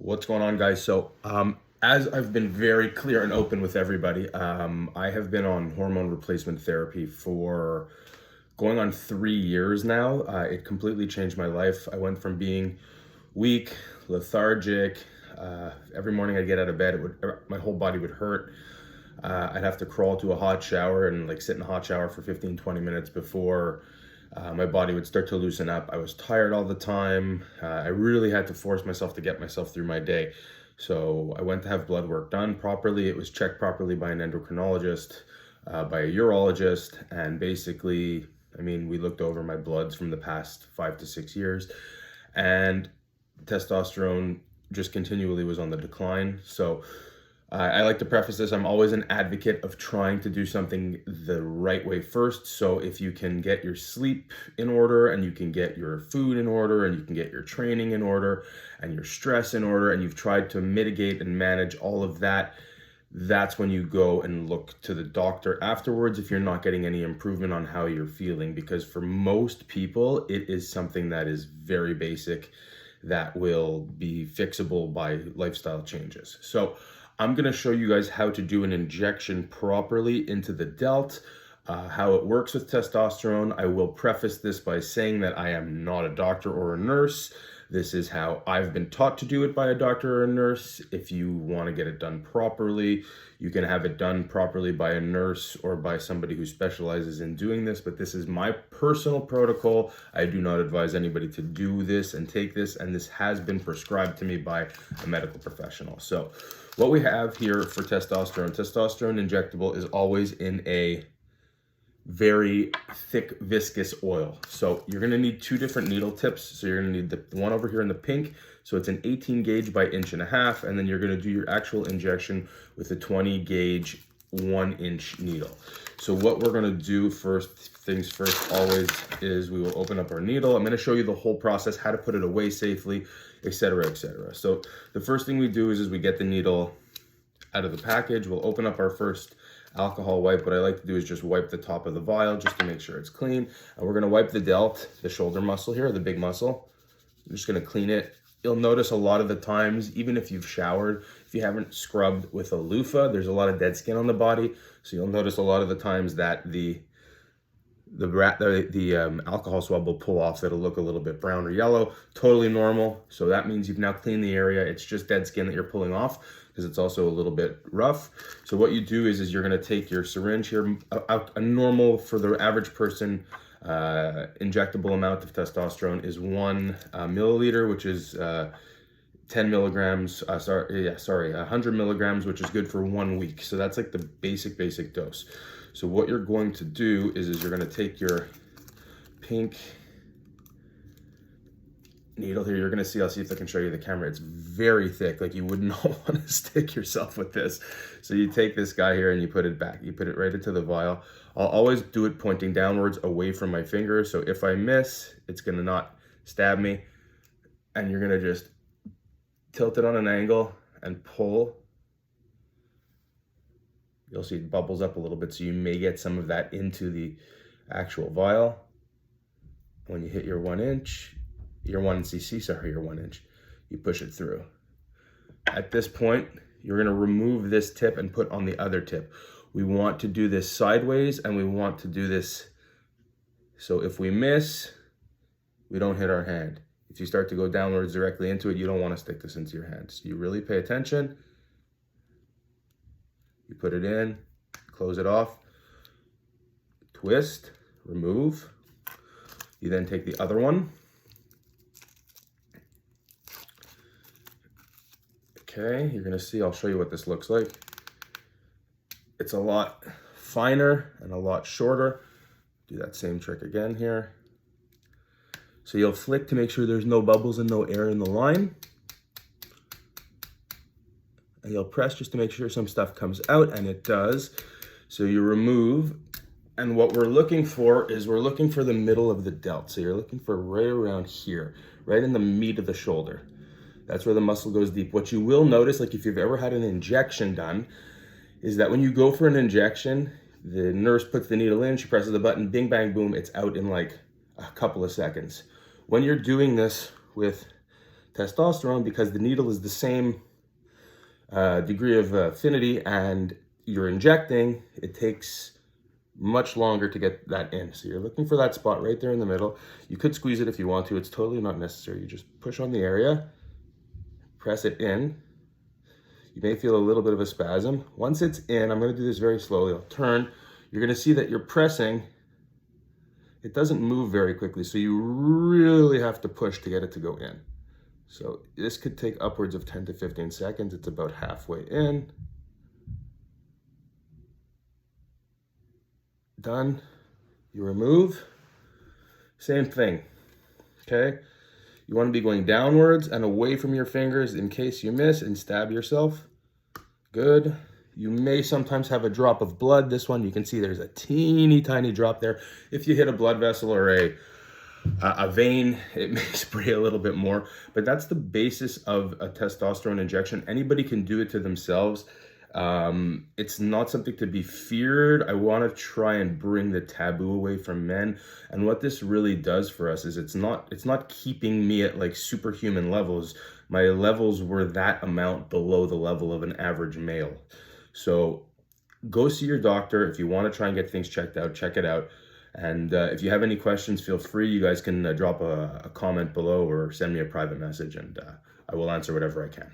What's going on, guys? As I've been very clear and open with everybody, I have been on hormone replacement therapy for going on 3 years now. It completely changed my life. I went from being weak, lethargic. Every morning I'd get out of bed, my whole body would hurt. I'd have to crawl to a hot shower and like sit in a hot shower for 15, 20 minutes before my body would start to loosen up. I was tired all the time. I really had to force myself to get myself through my day. So I went to have blood work done properly. It was checked properly by an endocrinologist, by a urologist, and basically, we looked over my bloods from the past 5 to 6 years, and testosterone just continually was on the decline. So I like to preface this, I'm always an advocate of trying to do something the right way first. So if you can get your sleep in order, and you can get your food in order, and you can get your training in order, and your stress in order, and you've tried to mitigate and manage all of that, that's when you go and look to the doctor afterwards if you're not getting any improvement on how you're feeling. Because for most people, it is something that is very basic that will be fixable by lifestyle changes. So I'm going to show you guys how to do an injection properly into the delt, how it works with testosterone. I will preface this by saying that I am not a doctor or a nurse. This is how I've been taught to do it by a doctor or a nurse. If you want to get it done properly, you can have it done properly by a nurse or by somebody who specializes in doing this, but this is my personal protocol. I do not advise anybody to do this and take this, and this has been prescribed to me by a medical professional. So what we have here for testosterone injectable is always in a very thick viscous oil. So you're going to need two different needle tips. So you're going to need the one over here in the pink, so it's an 18 gauge by 1.5 inch, and then you're going to do your actual injection with a 20 gauge 1-inch needle. So what we're going to do, first things first always, is we will open up our needle. I'm going to show you the whole process, how to put it away safely, etc., etc. So the first thing we do is we get the needle out of the package. We'll open up our first alcohol wipe. What I like to do is just wipe the top of the vial just to make sure it's clean. And we're going to wipe the delt, the shoulder muscle here, the big muscle. I'm just going to clean it. You'll notice a lot of the times, even if you've showered, if you haven't scrubbed with a loofah, there's a lot of dead skin on the body. So you'll notice a lot of the times that the alcohol swab will pull off. That'll look a little bit brown or yellow. Totally normal. So that means you've now cleaned the area. It's just dead skin that you're pulling off because it's also a little bit rough. So what you do is you're going to take your syringe here. A normal, for the average person, injectable amount of testosterone is 1 milliliter, which is 10 milligrams, 100 milligrams, which is good for 1 week. So that's like the basic dose. So what you're going to do is you're going to take your pink needle here. You're going to see, I'll see if I can show you the camera. It's very thick. Like, you would not want to stick yourself with this. So you take this guy here and you put it back. You put it right into the vial. I'll always do it pointing downwards away from my finger. So if I miss, it's going to not stab me. And you're going to just tilt it on an angle and pull. You'll see it bubbles up a little bit, so you may get some of that into the actual vial. When you hit your 1 inch, your 1 inch, you push it through. At this point, you're going to remove this tip and put on the other tip. We want to do this sideways, and we want to do this so if we miss, we don't hit our hand. If you start to go downwards directly into it, you don't want to stick this into your hand. So you really pay attention. You put it in, close it off, twist, remove. You then take the other one. Okay, you're gonna see, I'll show you what this looks like. It's a lot finer and a lot shorter. Do that same trick again here. So you'll flick to make sure there's no bubbles and no air in the line. And you'll press just to make sure some stuff comes out, and it does. So you remove, and what we're looking for is we're looking for the middle of the delt. So you're looking for right around here, right in the meat of the shoulder. That's where the muscle goes deep. What you will notice, like if you've ever had an injection done, is that when you go for an injection, the nurse puts the needle in, she presses the button, bing, bang, boom, it's out in like a couple of seconds. When you're doing this with testosterone because the needle is the same degree of affinity, and you're injecting, it takes much longer to get that in. So you're looking for that spot right there in the middle. You could squeeze it if you want to. It's totally not necessary. You just push on the area, press it in. You may feel a little bit of a spasm. Once it's in, I'm going to do this very slowly. I'll turn. You're going to see that you're pressing. It doesn't move very quickly, so you really have to push to get it to go in. So this could take upwards of 10 to 15 seconds. It's about halfway in. Done. You remove. Same thing. Okay? You want to be going downwards and away from your fingers in case you miss and stab yourself. Good. You may sometimes have a drop of blood. This one, you can see there's a teeny tiny drop there. If you hit a blood vessel or a vein, it may spray a little bit more, but that's the basis of a testosterone injection. Anybody can do it to themselves. It's not something to be feared. I want to try and bring the taboo away from men. And what this really does for us is it's not keeping me at like superhuman levels. My levels were that amount below the level of an average male. So go see your doctor. If you want to try and get things checked out, check it out. And if you have any questions, feel free. You guys can drop a comment below or send me a private message, and I will answer whatever I can.